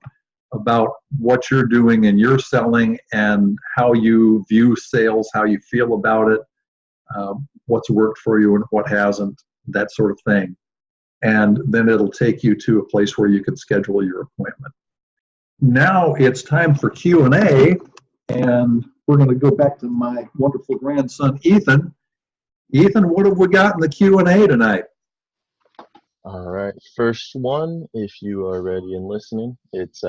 about what you're doing and your selling and how you view sales, how you feel about it, what's worked for you and what hasn't, that sort of thing. And then it'll take you to a place where you can schedule your appointment. Now it's time for Q&A, and we're going to go back to my wonderful grandson, Ethan. Ethan, what have we got in the Q&A tonight?
All right, first one, if you are ready and listening, it's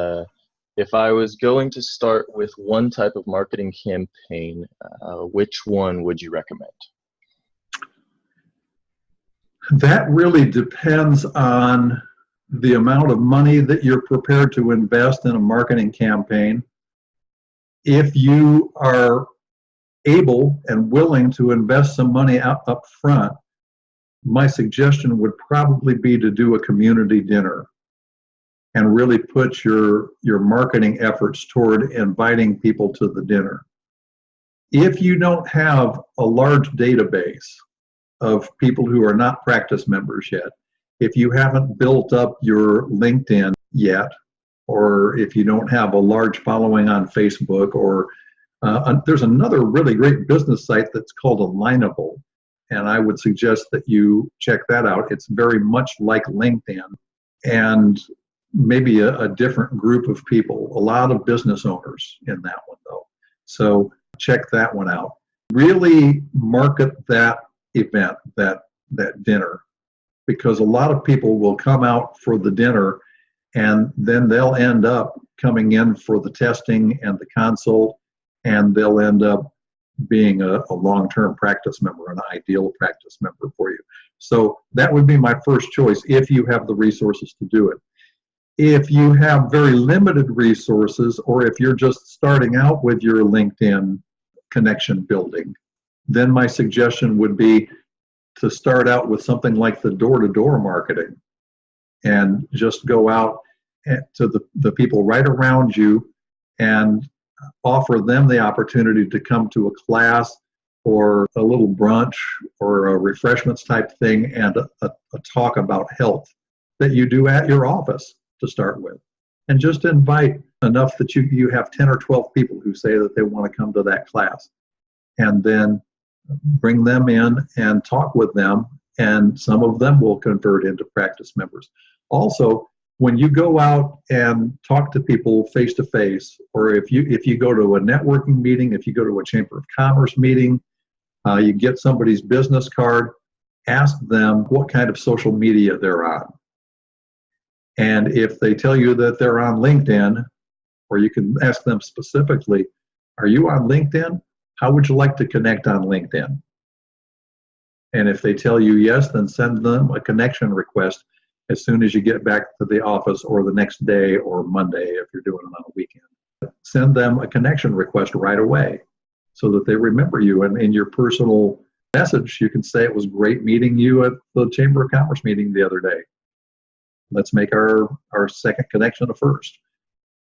if I was going to start with one type of marketing campaign, which one would you recommend?
That really depends on the amount of money that you're prepared to invest in a marketing campaign. If you are able and willing to invest some money up front, my suggestion would probably be to do a community dinner and really put your marketing efforts toward inviting people to the dinner. If you don't have a large database of people who are not practice members yet, if you haven't built up your LinkedIn yet, or if you don't have a large following on Facebook, or there's another really great business site that's called Alignable, and I would suggest that you check that out. It's very much like LinkedIn, and maybe a different group of people, a lot of business owners in that one though. So check that one out. Really market that event, that dinner, because a lot of people will come out for the dinner and then they'll end up coming in for the testing and the consult, and they'll end up being a long-term practice member, an ideal practice member for you. So that would be my first choice if you have the resources to do it. If you have very limited resources, or if you're just starting out with your LinkedIn connection building, then my suggestion would be to start out with something like the door-to-door marketing and just go out to the people right around you and offer them the opportunity to come to a class or a little brunch or a refreshments type thing and a talk about health that you do at your office to start with. And just invite enough that you have 10 or 12 people who say that they want to come to that class. And then bring them in and talk with them, and some of them will convert into practice members. Also, when you go out and talk to people face to face, or if you go to a networking meeting, if you go to a Chamber of Commerce meeting, you get somebody's business card, ask them what kind of social media they're on. And if they tell you that they're on LinkedIn, or you can ask them specifically, are you on LinkedIn? How would you like to connect on LinkedIn? And if they tell you yes, then send them a connection request as soon as you get back to the office, or the next day, or Monday if you're doing it on a weekend. Send them a connection request right away so that they remember you. And in your personal message, you can say, it was great meeting you at the Chamber of Commerce meeting the other day. Let's make our second connection a first.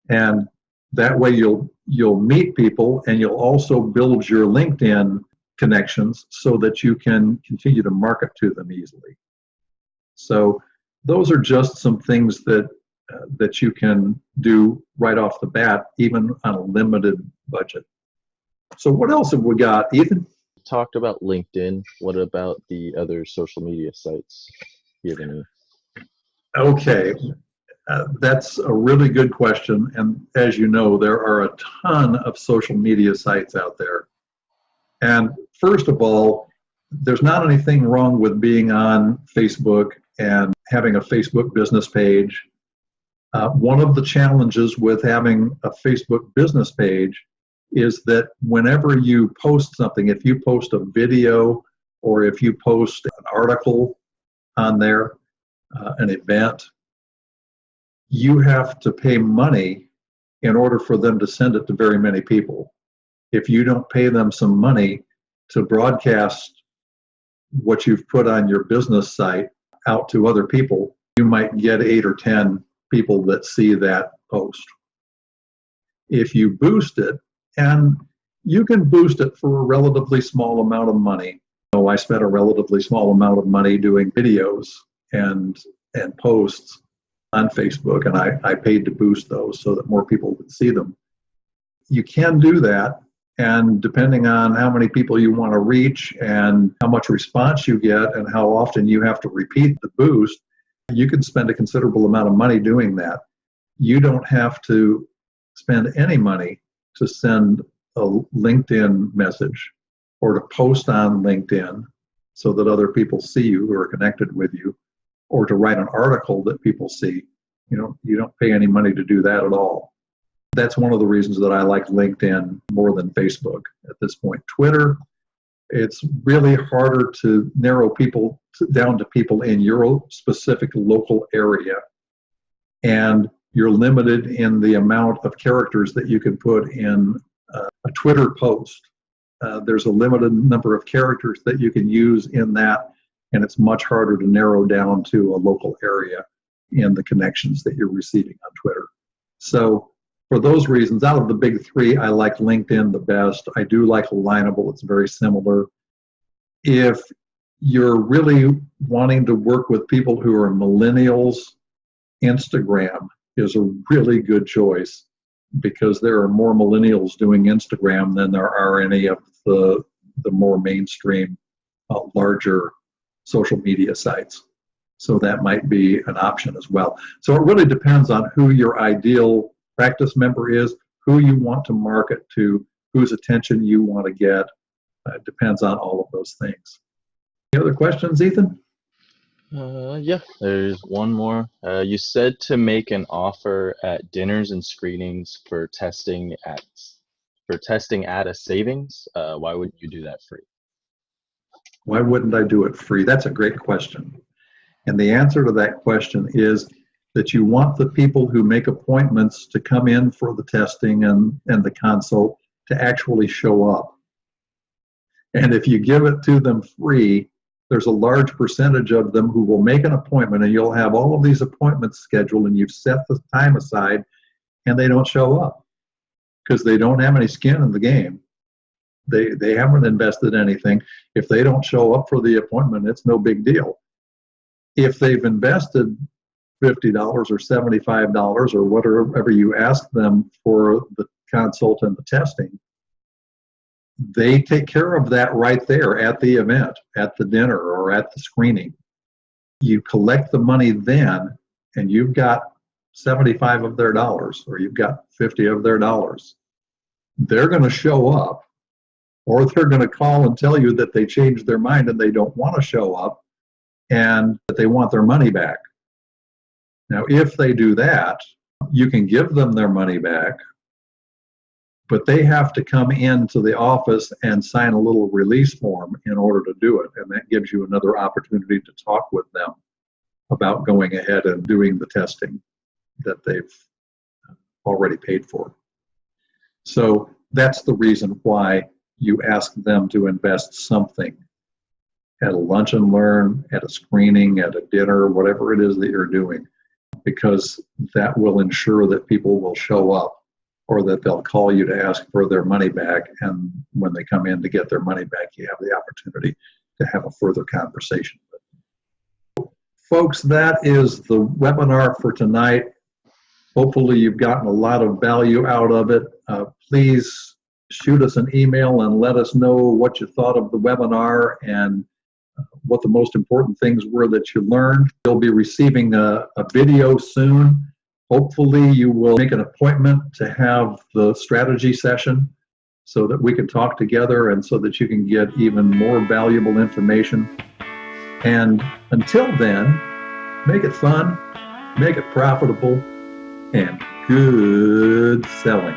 And that way you'll meet people, and you'll also build your LinkedIn connections so that you can continue to market to them easily. So those are just some things that you can do right off the bat, even on a limited budget. So what else have we got, Ethan?
Talked about LinkedIn. What about the other social media sites? Do you have any?
Okay, that's a really good question. And as you know, there are a ton of social media sites out there. And first of all, there's not anything wrong with being on Facebook and having a Facebook business page. One of the challenges with having a Facebook business page is that whenever you post something, if you post a video or if you post an article on there, an event, you have to pay money in order for them to send it to very many people. If you don't pay them some money to broadcast what you've put on your business site out to other people, you might get 8 or 10 people that see that post. If you boost it, and you can boost it for a relatively small amount of money. So I spent a relatively small amount of money doing videos and posts on Facebook, and I paid to boost those so that more people would see them. You can do that, and depending on how many people you want to reach and how much response you get and how often you have to repeat the boost, you can spend a considerable amount of money doing that. You don't have to spend any money to send a LinkedIn message or to post on LinkedIn so that other people see you who are connected with you, or to write an article that people see. You don't pay any money to do that at all. That's one of the reasons that I like LinkedIn more than Facebook at this point. Twitter, it's really harder to narrow people down to people in your specific local area. And you're limited in the amount of characters that you can put in a Twitter post. There's a limited number of characters that you can use in that, and it's much harder to narrow down to a local area in the connections that you're receiving on Twitter. So for those reasons, out of the big three, I like LinkedIn the best. I do like Alignable. It's very similar. If you're really wanting to work with people who are millennials, Instagram is a really good choice, because there are more millennials doing Instagram than there are any of the more mainstream, larger social media sites. So that might be an option as well. So it really depends on who your ideal practice member is, who you want to market to, whose attention you want to get. It depends on all of those things. Any other questions, Ethan?
Yeah, there's one more. You said to make an offer at dinners and screenings for testing ads. for testing at a savings, why wouldn't you do that free?
Why wouldn't I do it free? That's a great question. And the answer to that question is that you want the people who make appointments to come in for the testing and the consult to actually show up. And if you give it to them free, there's a large percentage of them who will make an appointment, and you'll have all of these appointments scheduled and you've set the time aside, and they don't show up because they don't have any skin in the game. They haven't invested anything. If they don't show up for the appointment, it's no big deal. If they've invested $50 or $75 or whatever you ask them for the consult and the testing, they take care of that right there at the event, at the dinner, or at the screening. You collect the money then, and you've got 75 of their dollars, or you've got 50 of their dollars. They're going to show up, or they're going to call and tell you that they changed their mind and they don't want to show up and that they want their money back. Now, if they do that, you can give them their money back, but they have to come into the office and sign a little release form in order to do it. And that gives you another opportunity to talk with them about going ahead and doing the testing that they've already paid for. So that's the reason why you ask them to invest something at a lunch and learn, at a screening, at a dinner, whatever it is that you're doing, because that will ensure that people will show up, or that they'll call you to ask for their money back. And when they come in to get their money back, you have the opportunity to have a further conversation. Folks, that is the webinar for tonight. Hopefully you've gotten a lot of value out of it. Please shoot us an email and let us know what you thought of the webinar and what the most important things were that you learned. You'll be receiving a video soon. Hopefully you will make an appointment to have the strategy session so that we can talk together and so that you can get even more valuable information. And until then, make it fun, make it profitable, and good selling.